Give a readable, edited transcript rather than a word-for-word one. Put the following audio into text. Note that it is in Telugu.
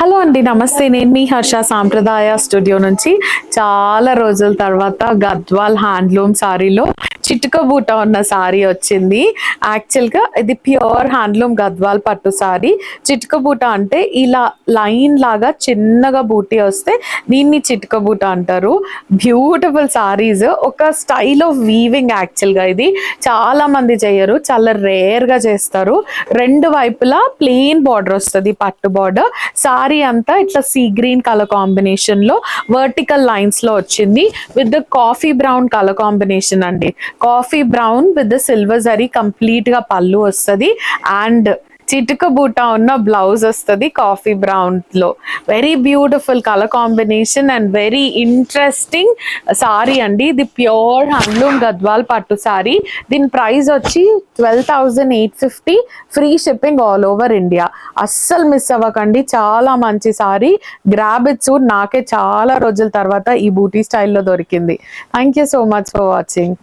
హలో అండి, నమస్తే. నేను మీ హర్ష సాంప్రదాయ స్టూడియో నుంచి చాలా రోజుల తర్వాత గద్వాల్ హ్యాండ్లూమ్ సారీలో చిటుక బూట ఉన్న సారీ వచ్చింది. యాక్చువల్గా ఇది ప్యూర్ హ్యాండ్లూమ్ గద్వాల్ పట్టు సారీ. చిటుక బూట అంటే ఇలా లైన్ లాగా చిన్నగా బూటీ వస్తే దీన్ని చిటుక బూట అంటారు. బ్యూటిఫుల్ సారీస్, ఒక స్టైల్ ఆఫ్ వీవింగ్. యాక్చువల్గా ఇది చాలా మంది చేయరు, చాలా రేర్గా చేస్తారు. రెండు వైపులా ప్లెయిన్ బార్డర్ వస్తుంది, పట్టు బార్డర్. సారీ అంతా ఇట్లా సీ గ్రీన్ కలర్ కాంబినేషన్ లో వర్టికల్ లైన్స్ లో వచ్చింది with the coffee brown colour combination అండి. Coffee brown with the silver zari complete గా పళ్ళు వస్తుంది అండ్ చిటుక బూట ఉన్న బ్లౌజ్ వస్తుంది కాఫీ బ్రౌన్ లో. Very beautiful colour combination and very interesting sari అండి. ఇది ప్యూర్ హ్యాండ్లూమ్ గద్వాల్ పట్టు సారీ. దీని ప్రైస్ వచ్చి 12,850, free shipping all over India. అస్సలు మిస్ అవ్వకండి, చాలా మంచి సారీ. Grab it suit. నాకే చాలా రోజుల తర్వాత ఈ బూటీ స్టైల్లో దొరికింది. Thank you so much for watching.